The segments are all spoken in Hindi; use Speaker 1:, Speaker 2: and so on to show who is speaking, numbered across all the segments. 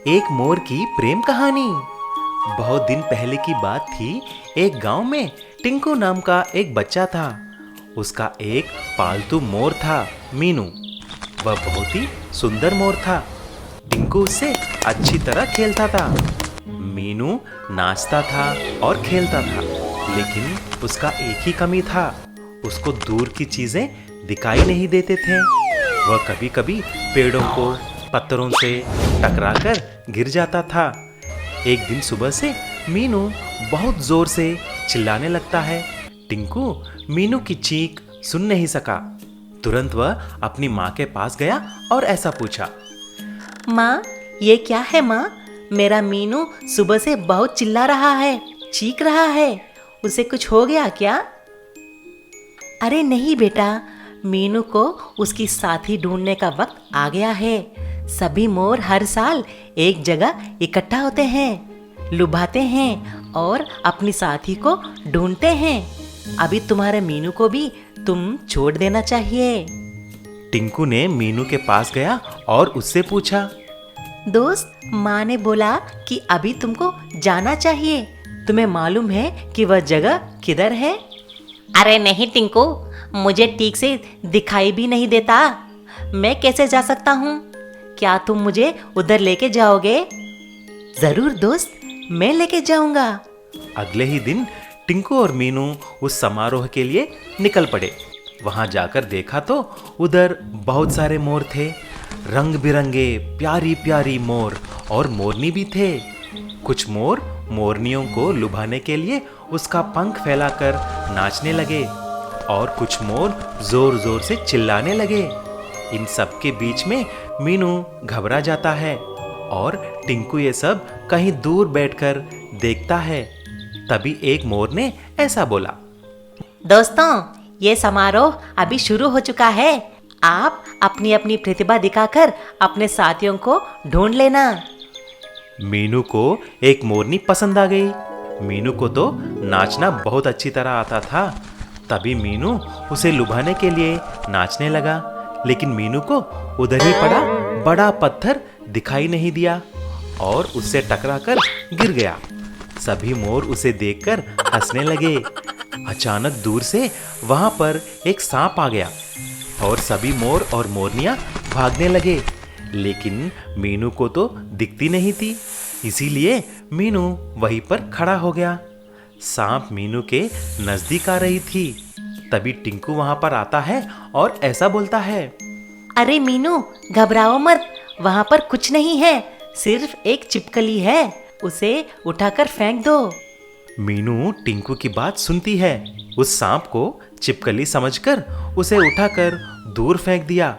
Speaker 1: एक मोर की प्रेम कहानी। बहुत दिन पहले की बात थी। एक गांव में टिंकू नाम का एक बच्चा था। उसका एक पालतू मोर था, मीनू। वह बहुत ही सुंदर मोर था। टिंकू उससे अच्छी तरह खेलता था। मीनू नाचता था और खेलता था, लेकिन उसका एक ही कमी था, उसको दूर की चीजें दिखाई नहीं देते थे। वह कभी कभी पेड़ों को पत्थरों से टकराकर गिर जाता था। एक दिन सुबह से मीनू बहुत जोर से चिल्लाने लगता है। टिंकू मीनू की चीख सुन नहीं सका। तुरंत वह अपनी माँ के पास गया और ऐसा पूछा,
Speaker 2: माँ, ये क्या है माँ? मेरा मीनू सुबह से बहुत चिल्ला रहा है, चीख रहा है। उसे कुछ हो गया क्या? अरे नहीं बेटा, मीनू को उसकी साथी ढूंढने का वक्त आ गया है। सभी मोर हर साल एक जगह इकट्ठा होते हैं, लुभाते हैं और अपनी साथी को ढूंढते हैं। अभी तुम्हारे मीनू को भी तुम छोड़ देना चाहिए।
Speaker 1: टिंकू ने मीनू के पास गया और उससे पूछा,
Speaker 2: दोस्त, माँ ने बोला कि अभी तुमको जाना चाहिए। तुम्हें मालूम है कि वह जगह किधर है? अरे नहीं टिंकू, मुझे ठीक से दिखाई भी नहीं देता। मैं कैसे जा सकता हूँ? क्या तुम मुझे उधर लेके जाओगे? जरूर दोस्त, मैं लेके जाऊंगा।
Speaker 1: अगले ही दिन टिंकू और मीनू उस समारोह के लिए निकल पड़े। वहां जाकर देखा तो उधर बहुत सारे मोर थे। रंग बिरंगे प्यारी प्यारी मोर और मोरनी भी थे। कुछ मोर मोरनियों को लुभाने के लिए उसका पंख फैलाकर नाचने लगे और कुछ मोर जोर जोर से चिल्लाने लगे। इन सब के बीच में मीनू घबरा जाता है और टिंकू ये सब कहीं दूर बैठकर देखता है। तभी एक मोर ने ऐसा बोला,
Speaker 2: दोस्तों, ये समारोह अभी शुरू हो चुका है। आप अपनी अपनी प्रतिभा दिखाकर अपने साथियों को ढूंढ लेना।
Speaker 1: मीनू को एक मोरनी पसंद आ गई। मीनू को तो नाचना बहुत अच्छी तरह आता था। तभी मीनू उसे लुभाने के लिए नाचने लगा, लेकिन मीनू को उधर ही पड़ा बड़ा पत्थर दिखाई नहीं दिया और उससे टकराकर गिर गया। सभी मोर उसे देखकर हंसने लगे। अचानक दूर से वहां पर एक सांप आ गया और सभी मोर और मोरनियां भागने लगे, लेकिन मीनू को तो दिखती नहीं थी। इसीलिए मीनू वहीं पर खड़ा हो गया। सांप मीनू के नजदीक आ रही थी। तभी टिंकू वहां पर आता है और ऐसा बोलता है,
Speaker 2: अरे मीनू, घबराओ मत, वहां पर कुछ नहीं है, सिर्फ एक छिपकली है, उसे उठाकर फेंक दो।
Speaker 1: मीनू टिंकू की बात सुनती है। उस सांप को छिपकली समझकर उसे उठाकर दूर फेंक दिया।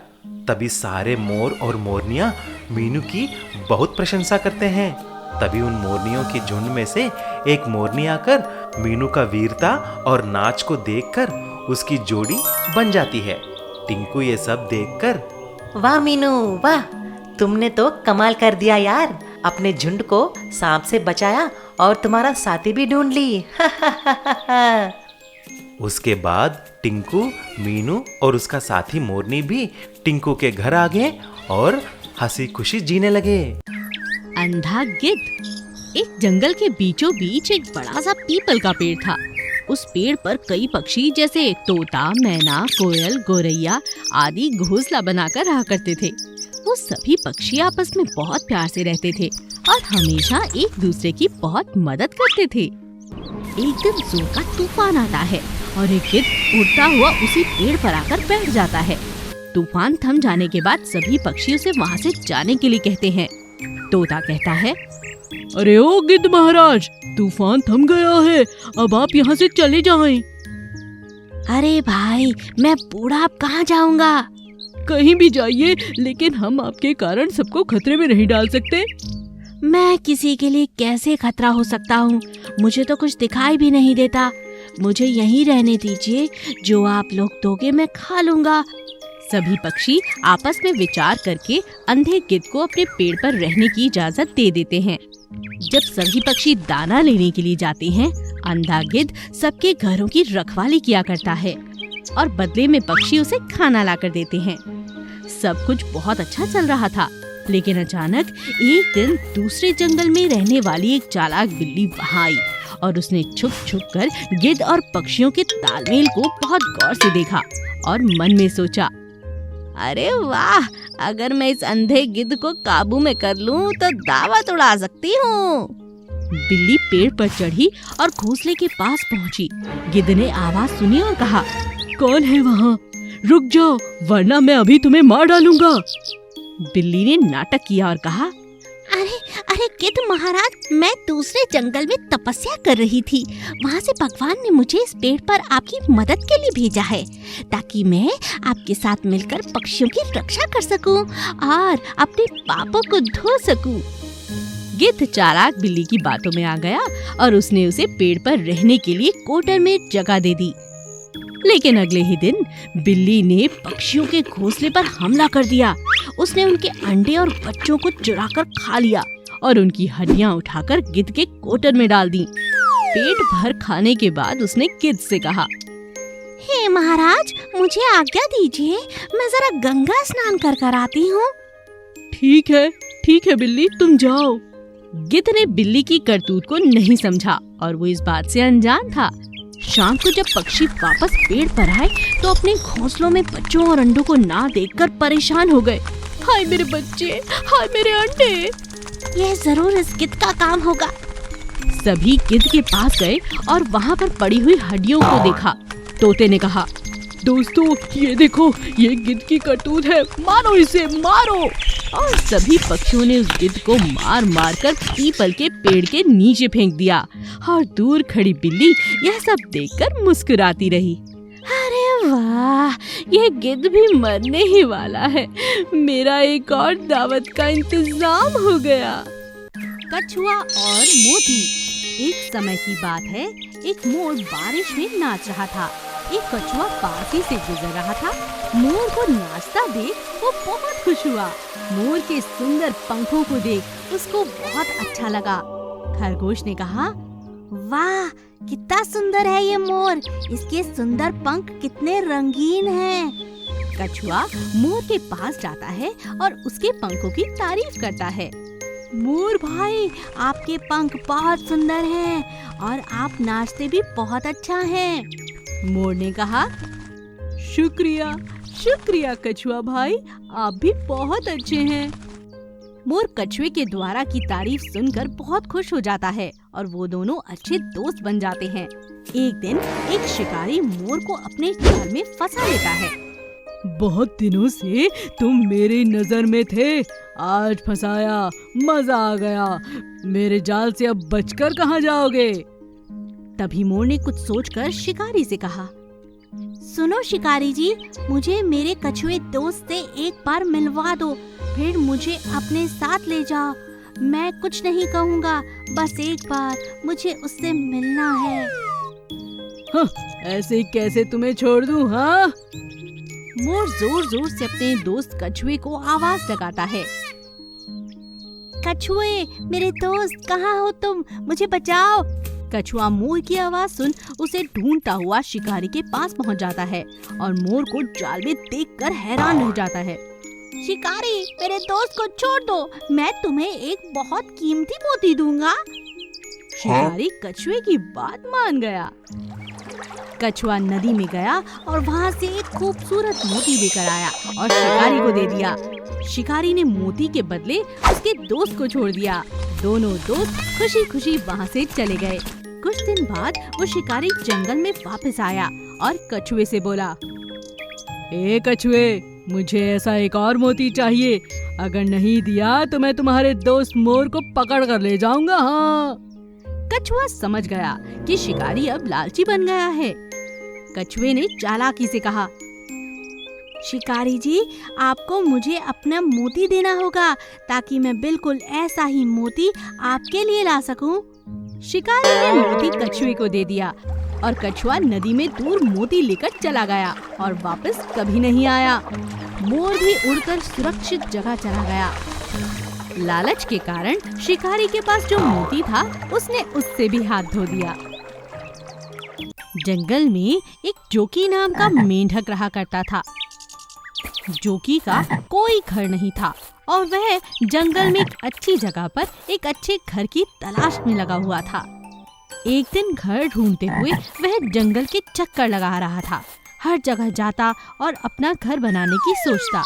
Speaker 1: तभी सारे मोर और मोरनियां मीनू की बहुत प्रशंसा करते हैं। तभी उन मोरनियों के झुंड में से एक मोरनी आकर मीनू का वीरता और नाच को देखकर उसकी जोड़ी बन जाती है। टिंकू ये सब देखकर,
Speaker 2: वाह मीनू वाह, तुमने तो कमाल कर दिया यार। अपने झुंड को सांप से बचाया और तुम्हारा साथी भी ढूंढ ली।
Speaker 1: उसके बाद टिंकू, मीनू और उसका साथी मोरनी भी टिंकू के घर आ गए और हंसी खुशी जीने लगे।
Speaker 3: अंधा गिद्ध। एक जंगल के बीचों बीच एक बड़ा सा पीपल का पेड़ था। उस पेड़ पर कई पक्षी जैसे तोता, मैना, कोयल, गोरैया आदि घोंसला बनाकर रहा करते थे। वो सभी पक्षी आपस में बहुत प्यार से रहते थे और हमेशा एक दूसरे की बहुत मदद करते थे। एक दिन जोर का तूफान आता है और एक गिद्ध उड़ता हुआ उसी पेड़ पर आकर बैठ जाता है। तूफान थम जाने के बाद सभी पक्षी उसे वहाँ से जाने के लिए कहते हैं। तोता कहता है, अरे ओ गिद्ध महाराज, तूफान थम गया है, अब आप यहाँ से चले जाएं। अरे भाई, मैं बूढ़ा, अब कहाँ जाऊँगा? कहीं भी जाइए, लेकिन हम आपके कारण सबको खतरे में नहीं डाल सकते। मैं किसी के लिए कैसे खतरा हो सकता हूँ? मुझे तो कुछ दिखाई भी नहीं देता। मुझे यहीं रहने दीजिए, जो आप लोग दोगे मैं खा लूँगा। सभी पक्षी आपस में विचार करके अंधे गिद्ध को अपने पेड़ पर रहने की इजाजत दे देते हैं। जब सभी पक्षी दाना लेने के लिए जाते हैं, अंधा गिद्ध सबके घरों की रखवाली किया करता है और बदले में पक्षी उसे खाना लाकर देते हैं। सब कुछ बहुत अच्छा चल रहा था। लेकिन अचानक एक दिन दूसरे जंगल में रहने वाली एक चालाक बिल्ली वहां आई और उसने छुप छुप कर गिद्ध और पक्षियों के तालमेल को बहुत गौर से देखा और मन में सोचा, अरे वाह, अगर मैं इस अंधे गिद्ध को काबू में कर लूं तो दावत उड़ा सकती हूँ। बिल्ली पेड़ पर चढ़ी और घोंसले के पास पहुंची। गिद्ध ने आवाज सुनी और कहा, कौन है वहाँ? रुक जाओ, वरना मैं अभी तुम्हें मार डालूंगा। बिल्ली ने नाटक किया और कहा,
Speaker 4: अरे अरे गिद्ध महाराज, मैं दूसरे जंगल में तपस्या कर रही थी। वहाँ से भगवान ने मुझे इस पेड़ पर आपकी मदद के लिए भेजा है, ताकि मैं आपके साथ मिलकर पक्षियों की रक्षा कर सकूं और अपने पापों को धो सकूं।
Speaker 3: गिद्ध चालाक बिल्ली की बातों में आ गया और उसने उसे पेड़ पर रहने के लिए कोटर में जगह दे दी। लेकिन अगले ही दिन बिल्ली ने पक्षियों के घोंसले पर हमला कर दिया। उसने उनके अंडे और बच्चों को चुराकर खा लिया और उनकी हड्डियां उठाकर गिद्ध के कोटर में डाल दी। पेट भर खाने के बाद उसने गिद्ध से कहा,
Speaker 4: हे महाराज, मुझे आज्ञा दीजिए, मैं जरा गंगा स्नान कर आती हूँ।
Speaker 3: ठीक है बिल्ली, तुम जाओ। गिद्ध ने बिल्ली की करतूत को नहीं समझा और वो इस बात से अनजान था। शाम को जब पक्षी वापस पेड़ पर आए तो अपने घोंसलों में बच्चों और अंडों को ना देखकर परेशान हो गए। हाय मेरे बच्चे, हाय मेरे अंडे।
Speaker 4: यह जरूर इस गिद्ध का काम होगा।
Speaker 3: सभी गिद्ध के पास गए और वहाँ पर पड़ी हुई हड्डियों को देखा। तोते ने कहा, दोस्तों ये देखो, ये गिद्ध की करतूत है, मारो इसे, मारो। और सभी पक्षियों ने उस गिद्ध को मार मार कर पीपल के पेड़ के नीचे फेंक दिया और दूर खड़ी बिल्ली यह सब देखकर मुस्कुराती रही। अरे वाह, यह गिद्ध भी मरने ही वाला है, मेरा एक और दावत का इंतजाम हो गया। कछुआ और मोती। एक समय की बात है, एक मोर बारिश में नाच रहा था। एक कछुआ पास ही से गुजर रहा था। मोर को नाचता देख वो बहुत खुश हुआ। मोर के सुंदर पंखों को देख उसको बहुत अच्छा लगा। खरगोश ने कहा,
Speaker 4: वाह, कितना सुंदर है ये मोर, इसके सुंदर पंख कितने रंगीन हैं।
Speaker 3: कछुआ मोर के पास जाता है और उसके पंखों की तारीफ करता है।
Speaker 4: मोर भाई, आपके पंख बहुत सुंदर हैं और आप नाचते भी बहुत अच्छा हैं।
Speaker 3: मोर ने कहा, शुक्रिया शुक्रिया कछुआ भाई, आप भी बहुत अच्छे हैं। मोर कछुए के द्वारा की तारीफ सुनकर बहुत खुश हो जाता है और वो दोनों अच्छे दोस्त बन जाते हैं। एक दिन एक शिकारी मोर को अपने जाल में फंसा लेता है। बहुत दिनों से तुम मेरी नजर में थे, आज फंसाया, मजा आ गया। मेरे जाल से अब बचकर कहाँ जाओगे? तभी मोर ने कुछ सोचकर शिकारी से कहा,
Speaker 4: सुनो शिकारी जी, मुझे मेरे कछुए दोस्त से एक बार मिलवा दो, फिर मुझे अपने साथ ले जाओ। मैं कुछ नहीं कहूँगा, बस एक बार मुझे उससे मिलना है।
Speaker 3: हाँ, ऐसे कैसे तुम्हें छोड़ दूँ? हाँ? मोर जोर जोर से अपने दोस्त कछुए को आवाज लगाता है।
Speaker 4: कछुए, मेरे दोस्त, कहाँ हो तुम? मुझे बचाओ।
Speaker 3: कछुआ मोर की आवाज सुन उसे ढूंढता हुआ शिकारी के पास पहुंच जाता है और मोर को जाल में देखकर हैरान रह जाता है।
Speaker 4: शिकारी, मेरे दोस्त को छोड़ दो, मैं तुम्हें एक बहुत कीमती मोती दूंगा।
Speaker 3: शिकारी कछुए की बात मान गया। कछुआ नदी में गया और वहाँ से एक खूबसूरत मोती लेकर आया और शिकारी को दे दिया। शिकारी ने मोती के बदले उसके दोस्त को छोड़ दिया। दोनों दोस्त खुशी खुशी वहाँ से चले गए। कुछ दिन बाद वो शिकारी जंगल में वापस आया और कछुए से बोला, ए कछुए, मुझे ऐसा एक और मोती चाहिए। अगर नहीं दिया तो मैं तुम्हारे दोस्त मोर को पकड़ कर ले जाऊंगा। हाँ। कछुआ समझ गया कि शिकारी अब लालची बन गया है। कछुए ने चालाकी से कहा,
Speaker 4: शिकारी जी, आपको मुझे अपना मोती देना होगा ताकि मैं बिल्कुल ऐसा ही मोती आपके लिए ला सकूं।
Speaker 3: शिकारी ने मोती कछुए को दे दिया और कछुआ नदी में दूर मोती लेकर चला गया और वापस कभी नहीं आया। मोर भी उड़कर सुरक्षित जगह चला गया। लालच के कारण शिकारी के पास जो मोती था उसने उससे भी हाथ धो दिया। जंगल में एक जोकी नाम का मेंढक रहा करता था। जोकी का कोई घर नहीं था और वह जंगल में एक अच्छी जगह पर एक अच्छे घर की तलाश में लगा हुआ था। एक दिन घर ढूंढते हुए वह जंगल के चक्कर लगा रहा था, हर जगह जाता और अपना घर बनाने की सोचता।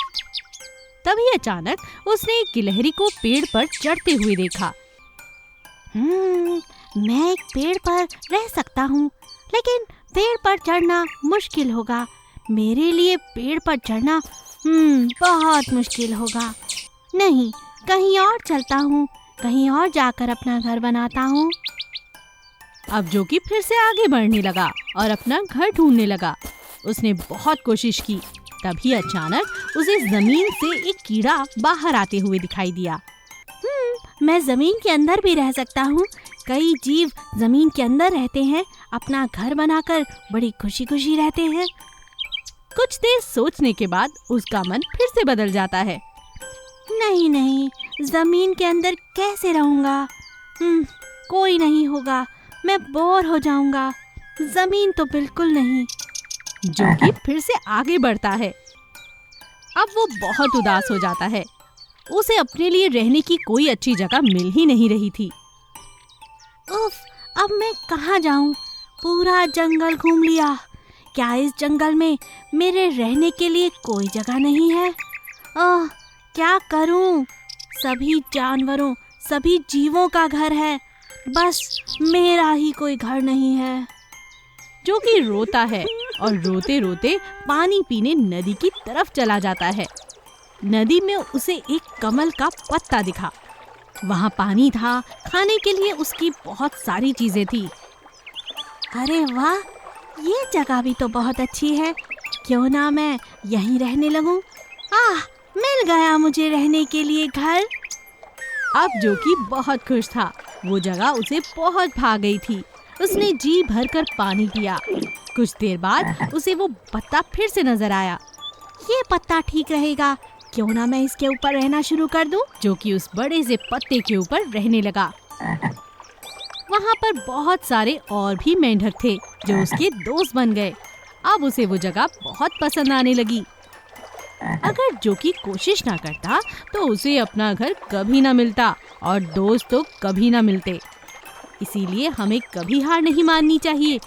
Speaker 3: तभी अचानक उसने एक गिलहरी को पेड़ पर चढ़ते हुए देखा।
Speaker 4: मैं एक पेड़ पर रह सकता हूँ, लेकिन पेड़ पर चढ़ना मुश्किल होगा। मेरे लिए पेड़ पर चढ़ना बहुत मुश्किल होगा। नहीं, कहीं और चलता हूँ, कहीं और जाकर अपना घर बनाता हूँ।
Speaker 3: अब जोकी फिर से आगे बढ़ने लगा और अपना घर ढूंढने लगा। उसने बहुत कोशिश की, तभी अचानक उसे जमीन से एक कीड़ा बाहर आते हुए दिखाई दिया।
Speaker 4: मैं जमीन के अंदर भी रह सकता हूँ। कई जीव जमीन के अंदर रहते हैं, अपना घर बनाकर बड़ी खुशी खुशी रहते हैं।
Speaker 3: कुछ देर सोचने के बाद उसका मन फिर से बदल जाता है।
Speaker 4: नहीं नहीं, जमीन के अंदर कैसे रहूँगा? कोई नहीं होगा, मैं बोर हो जाऊंगा। जमीन तो बिल्कुल नहीं।
Speaker 3: जोकी फिर से आगे बढ़ता है। अब वो बहुत उदास हो जाता है। उसे अपने लिए रहने की कोई अच्छी जगह मिल ही नहीं रही थी।
Speaker 4: उफ, अब मैं कहाँ जाऊँ? पूरा जंगल घूम लिया। क्या इस जंगल में मेरे रहने के लिए कोई जगह नहीं है? क्या करूँ? सभी जानवरों, सभी जीवों का घर है, बस मेरा ही कोई घर नहीं है।
Speaker 3: जोकी रोता है और रोते रोते पानी पीने नदी की तरफ चला जाता है। नदी में उसे एक कमल का पत्ता दिखा। वहाँ पानी था, खाने के लिए उसकी बहुत सारी चीजें थी।
Speaker 4: अरे वाह, ये जगह भी तो बहुत अच्छी है। क्यों ना मैं यहीं रहने लगूं? मिल गया मुझे रहने के लिए घर।
Speaker 3: अब जोकी बहुत खुश था। वो जगह उसे बहुत भा गई थी। उसने जी भरकर पानी पिया। कुछ देर बाद उसे वो पत्ता फिर से नजर आया।
Speaker 4: ये पत्ता ठीक रहेगा, क्यों ना मैं इसके ऊपर रहना शुरू कर दूं?
Speaker 3: जोकी उस बड़े से पत्ते के ऊपर रहने लगा। वहाँ पर बहुत सारे और भी मेंढक थे जो उसके दोस्त बन गए। अब उसे वो जगह बहुत पसंद आने लगी। अगर जोकी कोशिश ना करता तो उसे अपना घर कभी ना मिलता और दोस्त तो कभी ना मिलते। इसीलिए हमें कभी हार नहीं माननी चाहिए